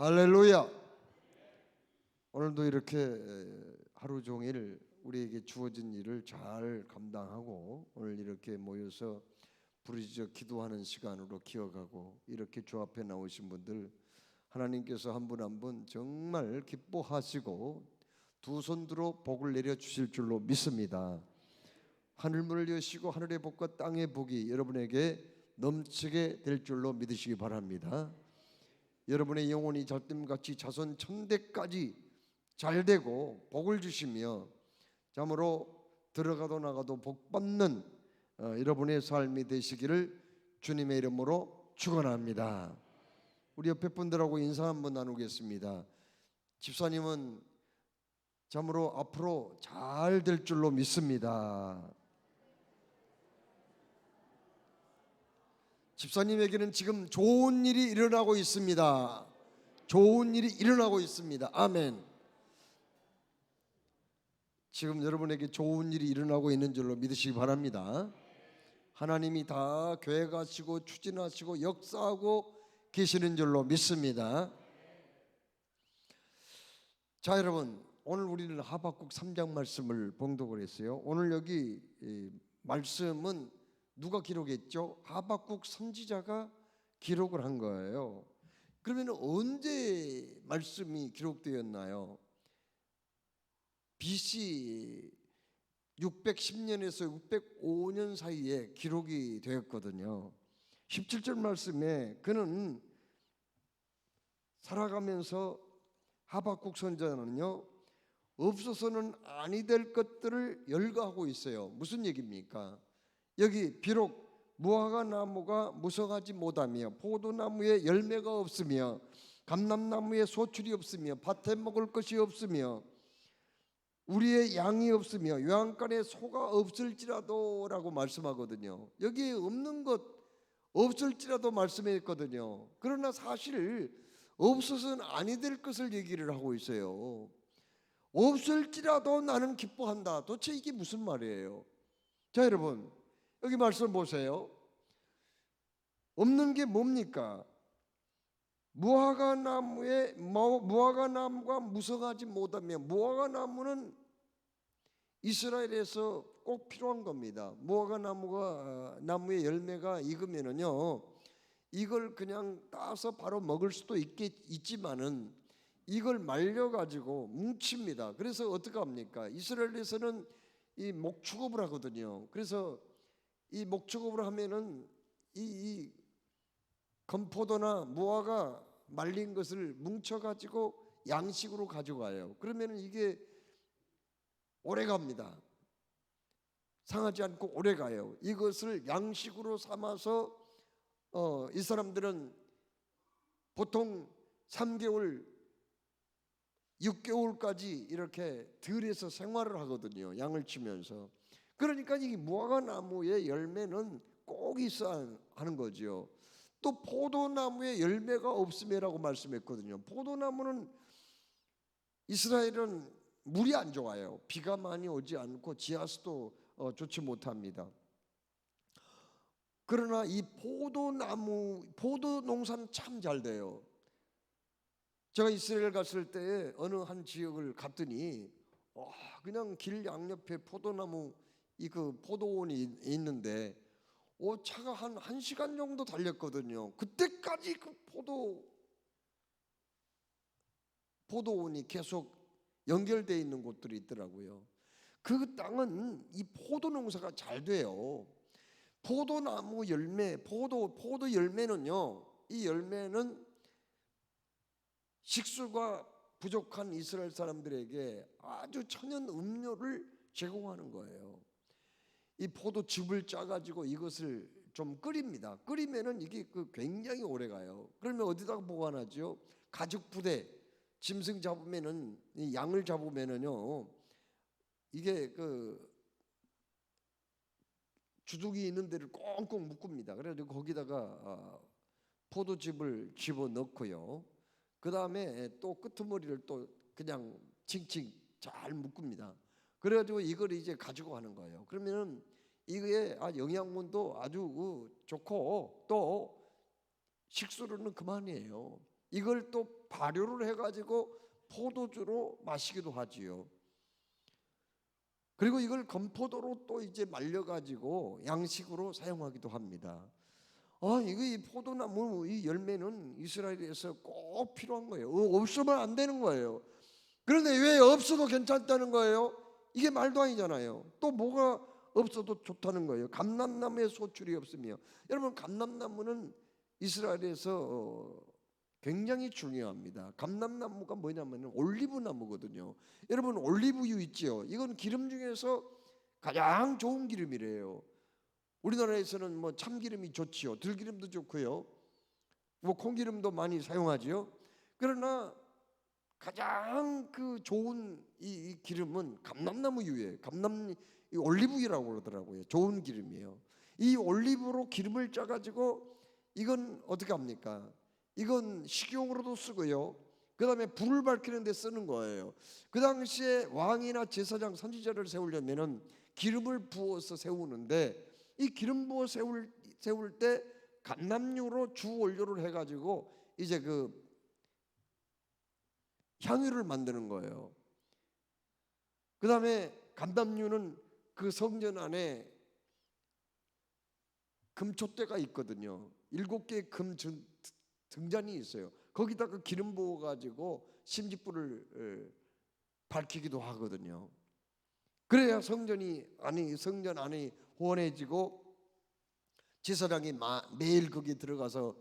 할렐루야. 오늘도 이렇게 하루 종일 우리에게 주어진 일을 잘 감당하고 오늘 이렇게 모여서 부르짖어 기도하는 시간으로 기억하고 이렇게 주 앞에 나오신 분들 하나님께서 한 분 한 분 정말 기뻐하시고 두 손 들어 복을 내려 주실 줄로 믿습니다. 하늘문을 여시고 하늘의 복과 땅의 복이 여러분에게 넘치게 될 줄로 믿으시기 바랍니다. 여러분의 영혼이 젖됨같이 자손 천대까지 잘되고 복을 주시며 참으로 들어가도 나가도 복받는 여러분의 삶이 되시기를 주님의 이름으로 축원합니다. 우리 옆에 분들하고 인사 한번 나누겠습니다. 집사님은 참으로 앞으로 잘 될 줄로 믿습니다. 집사님에게는 지금 좋은 일이 일어나고 있습니다. 좋은 일이 일어나고 있습니다. 아멘. 지금 여러분에게 좋은 일이 일어나고 있는 줄로 믿으시기 바랍니다. 하나님이 다 계획하시고 추진하시고 역사하고 계시는 줄로 믿습니다. 자, 여러분, 오늘 우리는 하박국 3장 말씀을 봉독을 했어요. 오늘 여기 말씀은 누가 기록했죠? 하박국 선지자가 기록을 한 거예요. 그러면 언제 말씀이 기록되었나요? BC 610년에서 605년 사이에 기록이 되었거든요. 17절 말씀에 그는 살아가면서 하박국 선지자는요, 없어서는 아니 될 것들을 열거하고 있어요. 무슨 얘기입니까? 여기 비록 무화과 나무가 무성하지 못하며 포도나무에 열매가 없으며 감람나무에 소출이 없으며 밭에 먹을 것이 없으며 우리의 양이 없으며 요양간에 소가 없을지라도 라고 말씀하거든요. 여기에 없는 것 없을지라도 말씀했거든요. 그러나 사실 없어서는 아니 될 것을 얘기를 하고 있어요. 없을지라도 나는 기뻐한다. 도대체 이게 무슨 말이에요? 자, 여러분, 여기 말씀 보세요. 없는 게 뭡니까? 무화과 나무가 무성하지 못하며, 무화과 나무는 이스라엘에서 꼭 필요한 겁니다. 무화과 나무의 열매가 익으면은요, 이걸 그냥 따서 바로 먹을 수도 있지만은 이걸 말려가지고 뭉칩니다. 그래서 어떻게 합니까? 이스라엘에서는 이 목축업을 하거든요. 그래서 이 목축업을 하면은 이 건포도나 무화과 말린 것을 뭉쳐가지고 양식으로 가져가요. 그러면은 이게 오래 갑니다. 상하지 않고 오래 가요. 이것을 양식으로 삼아서 이 사람들은 보통 3개월 6개월까지 이렇게 들에서 생활을 하거든요. 양을 치면서. 그러니까 이 무화과 나무의 열매는 꼭 있어야 하는 거죠. 또 포도나무에 열매가 없음이라고 말씀했거든요. 포도나무는 이스라엘은 물이 안 좋아요. 비가 많이 오지 않고 지하수도 좋지 못합니다. 그러나 이 포도 농사는 참 잘 돼요. 제가 이스라엘 갔을 때 어느 한 지역을 갔더니 그냥 길 양옆에 포도나무 그 포도원이 있는데 차가 한 1시간 정도 달렸거든요. 그때까지 그 포도원이 계속 연결되어 있는 곳들이 있더라고요. 그 땅은 이 포도 농사가 잘 돼요. 포도나무 열매, 포도 열매는요, 이 열매는 식수가 부족한 이스라엘 사람들에게 아주 천연 음료를 제공하는 거예요. 이 포도즙을 짜가지고 이것을 좀 끓입니다. 끓이면은 이게 굉장히 오래 가요. 그러면 어디다가 보관하죠? 가죽 부대, 짐승 잡으면은 이 양을 잡으면은요, 이게 주둥이 있는 데를 꽁꽁 묶습니다. 그래서 거기다가 포도즙을 집어 넣고요. 그 다음에 또 끄트머리를 또 그냥 칭칭 잘 묶습니다. 그래가지고 이걸 이제 가지고 가는 거예요. 그러면은 이게 영양분도 아주 좋고 또 식수로는 그만이에요. 이걸 또 발효를 해가지고 포도주로 마시기도 하지요. 그리고 이걸 건포도로 또 이제 말려가지고 양식으로 사용하기도 합니다. 이거 이 포도나무 이 열매는 이스라엘에서 꼭 필요한 거예요. 없으면 안 되는 거예요. 그런데 왜 없어도 괜찮다는 거예요? 이게 말도 아니잖아요. 또 뭐가 없어도 좋다는 거예요? 감람나무에 소출이 없으며. 여러분, 감람나무는 이스라엘에서 굉장히 중요합니다. 감람나무가 뭐냐면 올리브나무거든요. 여러분, 올리브유 있죠? 이건 기름 중에서 가장 좋은 기름이래요. 우리나라에서는 뭐 참기름이 좋지요. 들기름도 좋고요. 뭐 콩기름도 많이 사용하지요. 그러나 가장 그 좋은 이 기름은 감람나무유예요. 이 올리브유라고 그러더라고요. 좋은 기름이에요. 이 올리브로 기름을 짜가지고 이건 어떻게 합니까? 이건 식용으로도 쓰고요. 그 다음에 불을 밝히는 데 쓰는 거예요. 그 당시에 왕이나 제사장, 선지자를 세우려면은 기름을 부어서 세우는데, 이 기름 부어 세울 때 감람유로 주 원료를 해가지고 이제 그 향유를 만드는 거예요. 그 다음에 감람유는 그 성전 안에 금촛대가 있거든요. 7개의 금 등잔이 있어요. 거기다가 기름 부어가지고 심지불을 밝히기도 하거든요. 그래야 성전 안이 혼해지고 제사장이 매일 거기 들어가서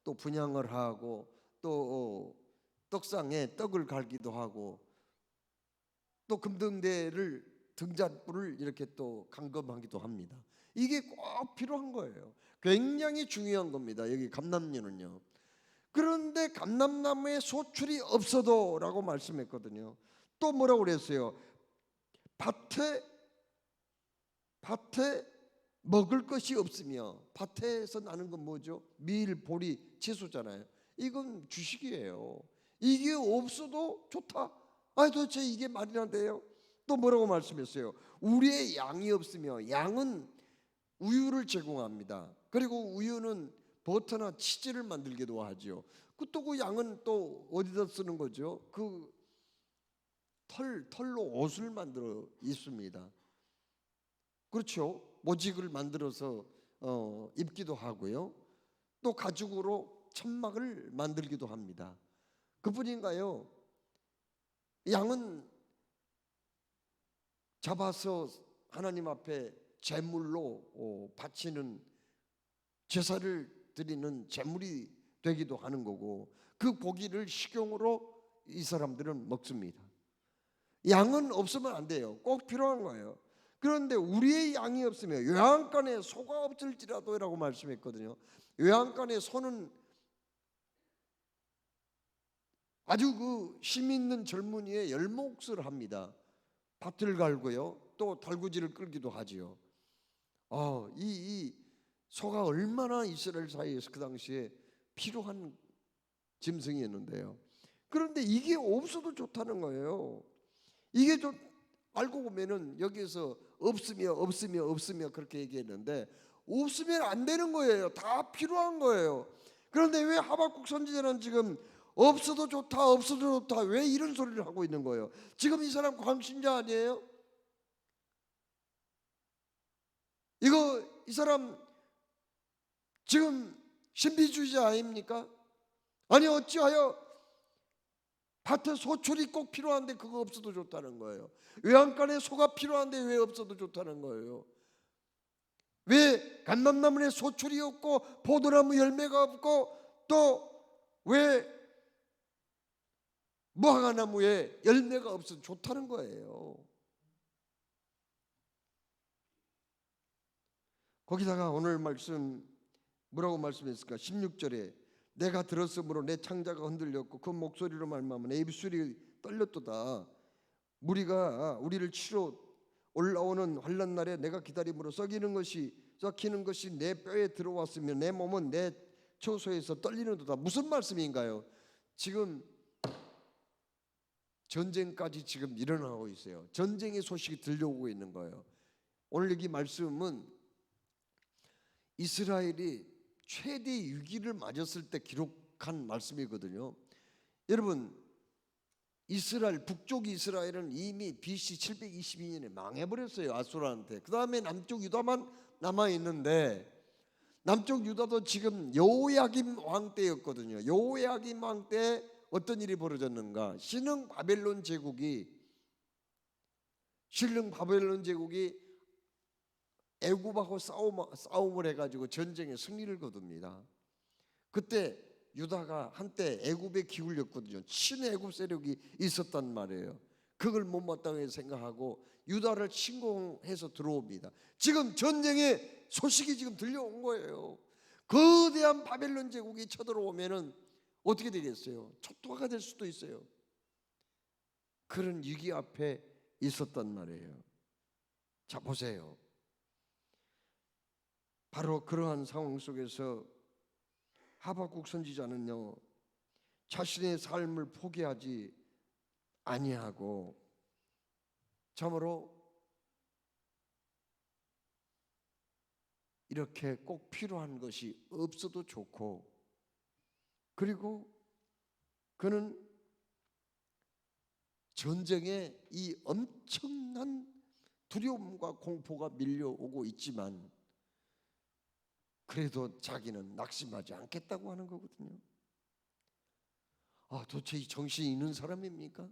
또 분향을 하고 또 떡상에 떡을 갈기도 하고 또 금등대를 등잔불을 이렇게 또 감금하기도 합니다. 이게 꼭 필요한 거예요. 굉장히 중요한 겁니다. 여기 감람유는요. 그런데 감람나무에 소출이 없어도라고 말씀했거든요. 또 뭐라고 그랬어요? 밭에 먹을 것이 없으며, 밭에서 나는 건 뭐죠? 밀, 보리, 채소잖아요. 이건 주식이에요. 이게 없어도 좋다. 도대체 이게 말이나 돼요? 또 뭐라고 말씀했어요? 우리의 양이 없으며, 양은 우유를 제공합니다. 그리고 우유는 버터나 치즈를 만들기도 하죠. 또 그 양은 또 어디다 쓰는 거죠? 그 털로 옷을 만들어 입습니다. 그렇죠? 모직을 만들어서 입기도 하고요. 또 가죽으로 천막을 만들기도 합니다. 그뿐인가요? 양은 잡아서 하나님 앞에 제물로 바치는, 제사를 드리는 제물이 되기도 하는 거고, 그 고기를 식용으로 이 사람들은 먹습니다. 양은 없으면 안 돼요. 꼭 필요한 거예요. 그런데 우리의 양이 없으면, 외양간에 소가 없을지라도 라고 말씀했거든요. 외양간에 소는 아주 그 힘 있는 젊은이의 열목을 합니다. 밭을 갈고요, 또 달구지를 끌기도 하지요. 이 소가 얼마나 이스라엘 사이에서 그 당시에 필요한 짐승이었는데요. 그런데 이게 없어도 좋다는 거예요. 이게 좀 알고 보면은 여기에서 없으며 그렇게 얘기했는데, 없으면 안 되는 거예요. 다 필요한 거예요. 그런데 왜 하박국 선지자는 지금 없어도 좋다 왜 이런 소리를 하고 있는 거예요? 지금 이 사람 광신자 아니에요? 이 사람 지금 신비주의자 아닙니까? 아니 어찌하여 밭에 소출이 꼭 필요한데 그거 없어도 좋다는 거예요? 외양간에 소가 필요한데 왜 없어도 좋다는 거예요? 왜 감람나무에 소출이 없고 포도나무 열매가 없고, 또 왜 무화과나무에 열매가 없어도 좋다는 거예요? 거기다가 오늘 말씀 뭐라고 말씀했을까? 16절에 내가 들었으므로 내 창자가 흔들렸고 그 목소리로 말미암아 내 입술이 떨렸도다. 무리가 우리를 치러 올라오는 환난 날에 내가 기다림으로 썩히는 것이 내 뼈에 들어왔으며 내 몸은 내 처소에서 떨리는도다. 무슨 말씀인가요? 지금 전쟁까지 지금 일어나고 있어요. 전쟁의 소식이 들려오고 있는 거예요. 오늘 여기 말씀은 이스라엘이 최대 위기를 맞았을 때 기록한 말씀이거든요. 여러분, 이스라엘, 북쪽 이스라엘은 이미 BC 722년에 망해버렸어요, 아수라한테. 그 다음에 남쪽 유다만 남아있는데, 남쪽 유다도 지금 여호야김 왕 때였거든요. 여호야김 왕 때 어떤 일이 벌어졌는가? 신흥 바벨론 제국이 애굽하고 싸움을 해가지고 전쟁에 승리를 거둡니다. 그때 유다가 한때 애굽에 기울였거든요. 친애굽 세력이 있었단 말이에요. 그걸 못마땅하게 생각하고 유다를 침공해서 들어옵니다. 지금 전쟁의 소식이 지금 들려온 거예요. 거대한 바벨론 제국이 쳐들어오면은 어떻게 되겠어요? 초토화가 될 수도 있어요. 그런 위기 앞에 있었단 말이에요. 자, 보세요. 바로 그러한 상황 속에서 하박국 선지자는요, 자신의 삶을 포기하지 아니하고 참으로 이렇게 꼭 필요한 것이 없어도 좋고, 그리고 그는 전쟁에 이 엄청난 두려움과 공포가 밀려오고 있지만 그래도 자기는 낙심하지 않겠다고 하는 거거든요. 아, 도대체 이 정신이 있는 사람입니까?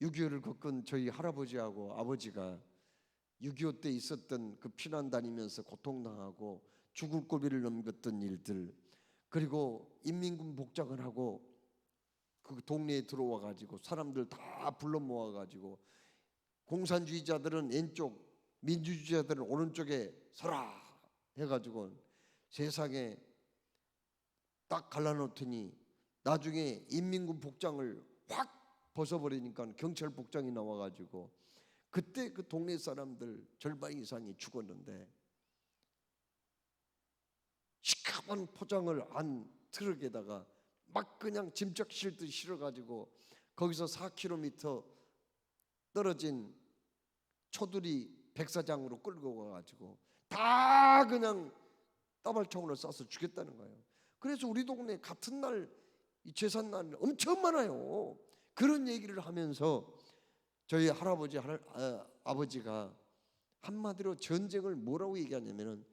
6.25를 겪은 저희 할아버지하고 아버지가 6.25 때 있었던 그 피난 다니면서 고통당하고 죽을 고비를 넘겼던 일들, 그리고 인민군 복장을 하고 그 동네에 들어와 가지고 사람들 다 불러 모아 가지고 공산주의자들은 왼쪽, 민주주의자들은 오른쪽에 서라 해가지고 세상에 딱 갈라놓더니 나중에 인민군 복장을 확 벗어버리니까 경찰 복장이 나와가지고 그때 그 동네 사람들 절반 이상이 죽었는데, 시커먼 포장을 한 트럭에다가 막 그냥 짐짝 실듯 실어가지고 거기서 4km 떨어진 초두리 백사장으로 끌고 가가지고 다 그냥 따발총으로 쏴서 죽였다는 거예요. 그래서 우리 동네 같은 날 이 제삿날 엄청 많아요. 그런 얘기를 하면서 저희 할아버지 아버지가 한마디로 전쟁을 뭐라고 얘기하냐면은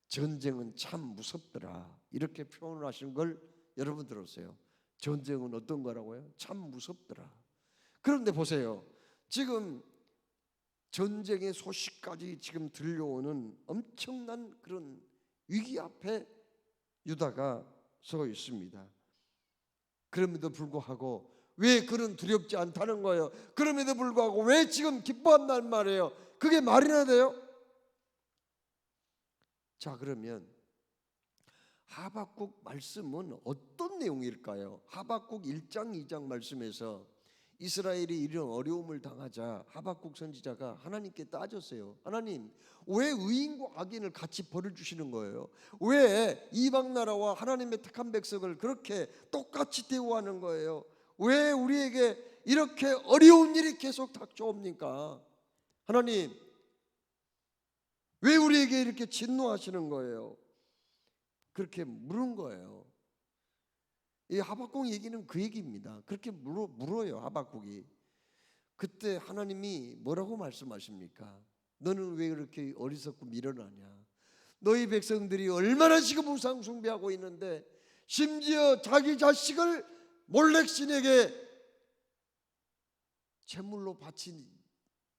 전쟁은 참 무섭더라 이렇게 표현을 하시는 걸 여러분 들었어요. 전쟁은 어떤 거라고요? 참 무섭더라. 그런데 보세요, 지금 전쟁의 소식까지 지금 들려오는 엄청난 그런 위기 앞에 유다가 서 있습니다. 그럼에도 불구하고 왜 그는 두렵지 않다는 거예요? 그럼에도 불구하고 왜 지금 기뻐한단 말이에요? 그게 말이나 돼요? 자, 그러면 하박국 말씀은 어떤 내용일까요? 하박국 1장 2장 말씀에서 이스라엘이 이런 어려움을 당하자 하박국 선지자가 하나님께 따졌어요. 하나님, 왜 의인과 악인을 같이 벌을 주시는 거예요? 왜 이방 나라와 하나님의 택한 백성을 그렇게 똑같이 대우하는 거예요? 왜 우리에게 이렇게 어려운 일이 계속 닥쳐옵니까? 하나님, 왜 우리에게 이렇게 진노하시는 거예요? 그렇게 물은 거예요. 이 하박국 얘기는 그 얘기입니다. 그렇게 물어요, 하박국이. 그때 하나님이 뭐라고 말씀하십니까? 너는 왜 그렇게 어리석고 미련하냐? 너희 백성들이 얼마나 지금 우상 숭배하고 있는데 심지어 자기 자식을 몰렉신에게 제물로 바친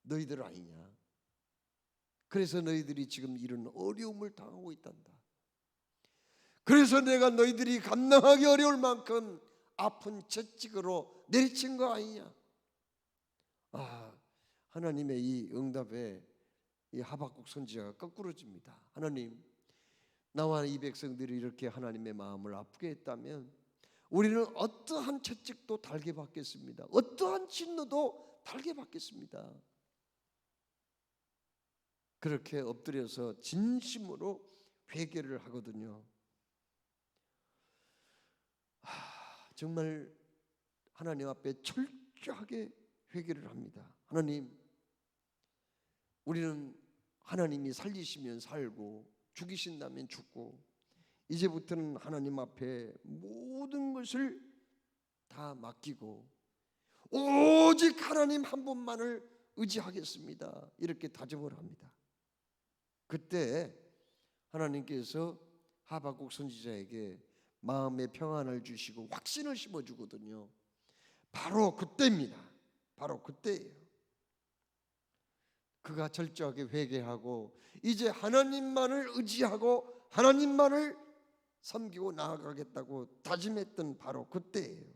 너희들 아니냐? 그래서 너희들이 지금 이런 어려움을 당하고 있단다. 그래서 내가 너희들이 감당하기 어려울 만큼 아픈 채찍으로 내리친 거 아니냐? 아, 하나님의 이 응답에 이 하박국 선지자가 거꾸로집니다. 하나님, 나와 이 백성들이 이렇게 하나님의 마음을 아프게 했다면 우리는 어떠한 채찍도 달게 받겠습니다. 어떠한 진노도 달게 받겠습니다. 그렇게 엎드려서 진심으로 회개를 하거든요. 정말 하나님 앞에 철저하게 회개를 합니다. 하나님, 우리는 하나님이 살리시면 살고 죽이신다면 죽고 이제부터는 하나님 앞에 모든 것을 다 맡기고 오직 하나님 한 분만을 의지하겠습니다. 이렇게 다짐을 합니다. 그때 하나님께서 하박국 선지자에게 마음의 평안을 주시고 확신을 심어주거든요. 바로 그때입니다. 바로 그때예요. 그가 철저하게 회개하고 이제 하나님만을 의지하고 하나님만을 섬기고 나아가겠다고 다짐했던 바로 그때예요.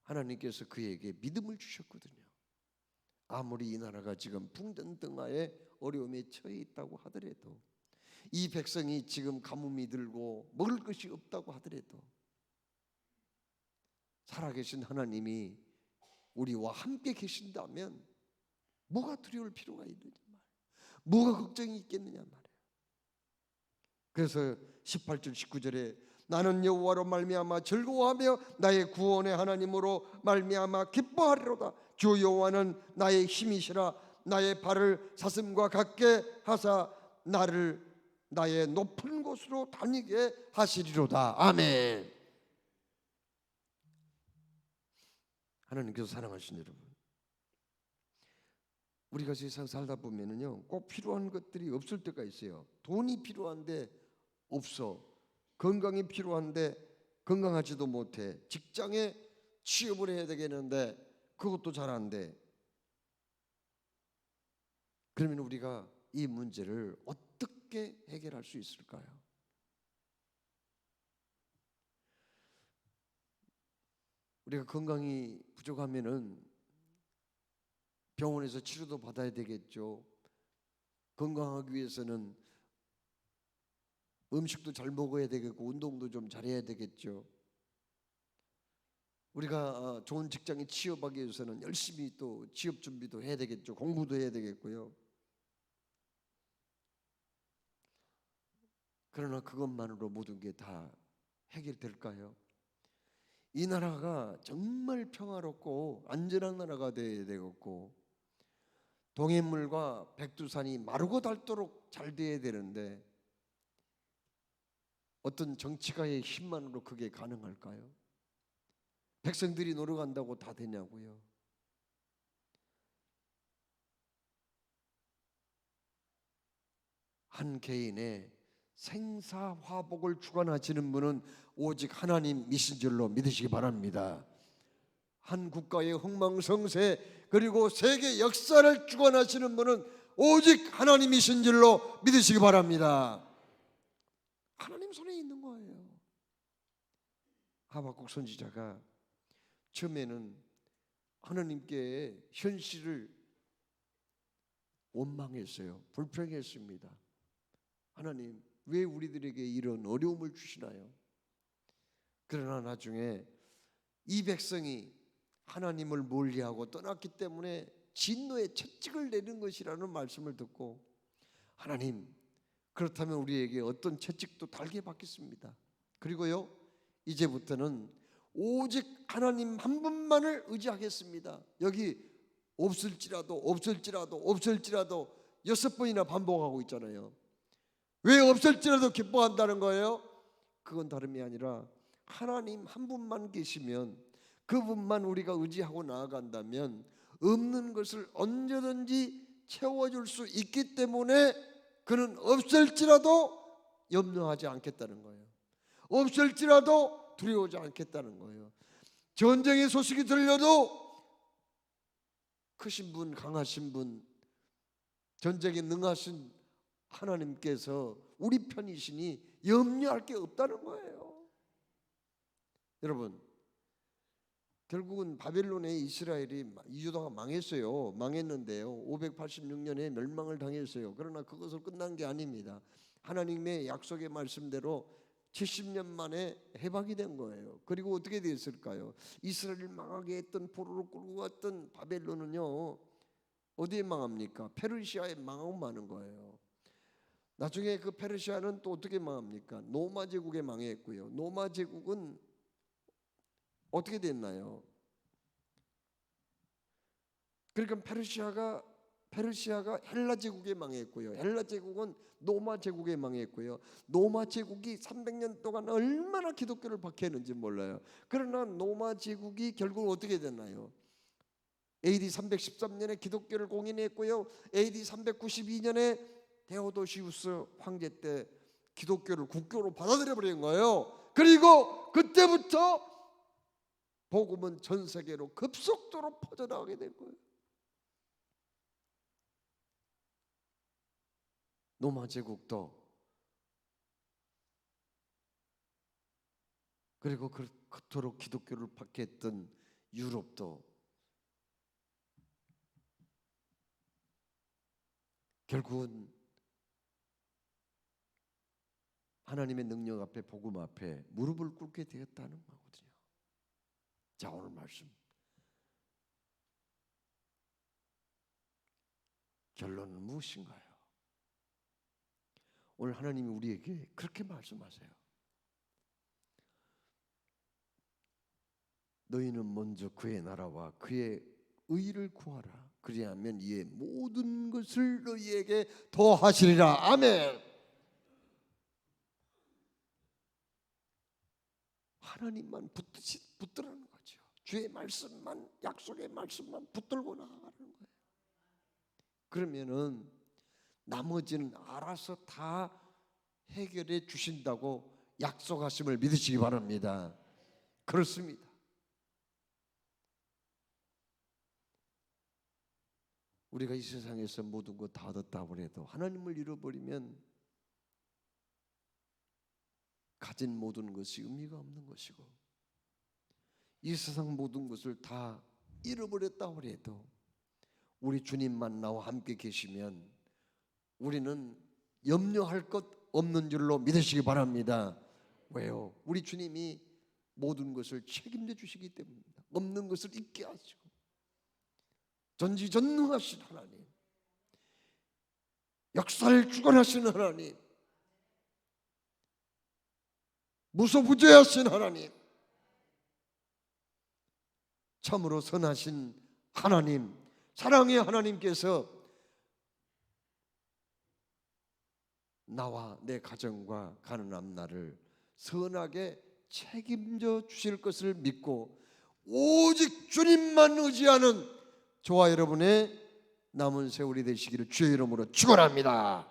하나님께서 그에게 믿음을 주셨거든요. 아무리 이 나라가 지금 풍전등화의 어려움에 처해 있다고 하더라도, 이 백성이 지금 가뭄이 들고 먹을 것이 없다고 하더라도 살아계신 하나님이 우리와 함께 계신다면 뭐가 두려울 필요가 있느냐 말이에요. 뭐가 걱정이 있겠느냐 말이에요. 그래서 18절 19절에 나는 여호와로 말미암아 즐거워하며 나의 구원의 하나님으로 말미암아 기뻐하리로다. 주 여호와는 나의 힘이시라. 나의 발을 사슴과 같게 하사 나를 나의 높은 곳으로 다니게 하시리로다. 아멘. 하나님께서 사랑하신 여러분, 우리가 세상 살다 보면은요 꼭 필요한 것들이 없을 때가 있어요. 돈이 필요한데 없어. 건강이 필요한데 건강하지도 못해. 직장에 취업을 해야 되겠는데 그것도 잘 안 돼. 그러면 우리가 이 문제를 어떻게 해결할 수 있을까요? 우리가 건강이 부족하면은 병원에서 치료도 받아야 되겠죠. 건강하기 위해서는 음식도 잘 먹어야 되겠고 운동도 좀 잘해야 되겠죠. 우리가 좋은 직장에 취업하기 위해서는 열심히 또 취업 준비도 해야 되겠죠. 공부도 해야 되겠고요. 그러나 그것만으로 모든 게 다 해결될까요? 이 나라가 정말 평화롭고 안전한 나라가 되어야 되겠고 동해물과 백두산이 마르고 닳도록 잘 돼야 되는데 어떤 정치가의 힘만으로 그게 가능할까요? 백성들이 노력한다고 다 되냐고요? 한 개인의 생사화복을 주관하시는 분은 오직 하나님이신 줄로 믿으시기 바랍니다. 한 국가의 흥망성쇠 그리고 세계 역사를 주관하시는 분은 오직 하나님이신 줄로 믿으시기 바랍니다. 하나님 손에 있는 거예요. 하박국 선지자가 처음에는 하나님께 현실을 원망했어요. 불평했습니다. 하나님, 왜 우리들에게 이런 어려움을 주시나요? 그러나 나중에 이 백성이 하나님을 멀리하고 떠났기 때문에 진노의 채찍을 내는 것이라는 말씀을 듣고 하나님, 그렇다면 우리에게 어떤 채찍도 달게 받겠습니다. 그리고요, 이제부터는 오직 하나님 한 분만을 의지하겠습니다. 여기 없을지라도 6번이나 반복하고 있잖아요. 왜 없을지라도 기뻐한다는 거예요? 그건 다름이 아니라 하나님 한 분만 계시면 그분만 우리가 의지하고 나아간다면 없는 것을 언제든지 채워줄 수 있기 때문에 그는 없을지라도 염려하지 않겠다는 거예요. 없을지라도 두려워하지 않겠다는 거예요. 전쟁의 소식이 들려도 크신 분, 강하신 분, 전쟁에 능하신 하나님께서 우리 편이시니 염려할 게 없다는 거예요. 여러분, 결국은 바벨론의 이스라엘이 이주다가 망했어요. 망했는데요 586년에 멸망을 당했어요. 그러나 그것으로 끝난 게 아닙니다. 하나님의 약속의 말씀대로 70년 만에 해방이 된 거예요. 그리고 어떻게 됐을까요? 이스라엘을 망하게 했던 포로로 끌고 갔던 바벨론은요 어디에 망합니까? 페르시아에 망하고 마는 거예요. 나중에 그 페르시아는 또 어떻게 망합니까? 노마 제국에 망했고요. 노마 제국은 어떻게 됐나요? 그러니까 페르시아가 헬라 제국에 망했고요. 헬라 제국은 로마 제국에 망했고요. 로마 제국이 300년 동안 얼마나 기독교를 박해했는지 몰라요. 그러나 로마 제국이 결국 어떻게 됐나요? AD 313년에 기독교를 공인했고요. AD 392년에 데오도시우스 황제 때 기독교를 국교로 받아들여 버린 거예요. 그리고 그때부터 복음은 전 세계로 급속도로 퍼져나가게 된 거예요. 로마 제국도 그리고 그토록 기독교를 박해했던 유럽도 결국은 하나님의 능력 앞에 복음 앞에 무릎을 꿇게 되었다는 거거든요. 자, 오늘 말씀 결론은 무엇인가요? 오늘 하나님이 우리에게 그렇게 말씀하세요. 너희는 먼저 그의 나라와 그의 의를 구하라. 그리하면 이의 모든 것을 너희에게 더하시리라. 아멘. 하나님만 붙들라는 거죠. 주의 말씀만, 약속의 말씀만 붙들고 나가는 거예요. 그러면은 나머지는 알아서 다 해결해 주신다고 약속하심을 믿으시기 바랍니다. 그렇습니다. 우리가 이 세상에서 모든 것 다 얻었다고 해도 하나님을 잃어버리면 가진 모든 것이 의미가 없는 것이고, 이 세상 모든 것을 다 잃어버렸다고 해도 우리 주님만 나와 함께 계시면 우리는 염려할 것 없는 줄로 믿으시기 바랍니다. 왜요? 우리 주님이 모든 것을 책임져 주시기 때문입니다. 없는 것을 있게 하시고 전지전능하신 하나님, 역사를 주관하시는 하나님, 무소부재하신 하나님, 참으로 선하신 하나님, 사랑의 하나님께서 나와 내 가정과 가는 앞날을 선하게 책임져 주실 것을 믿고 오직 주님만 의지하는 저와 여러분의 남은 세월이 되시기를 주의 이름으로 축원합니다.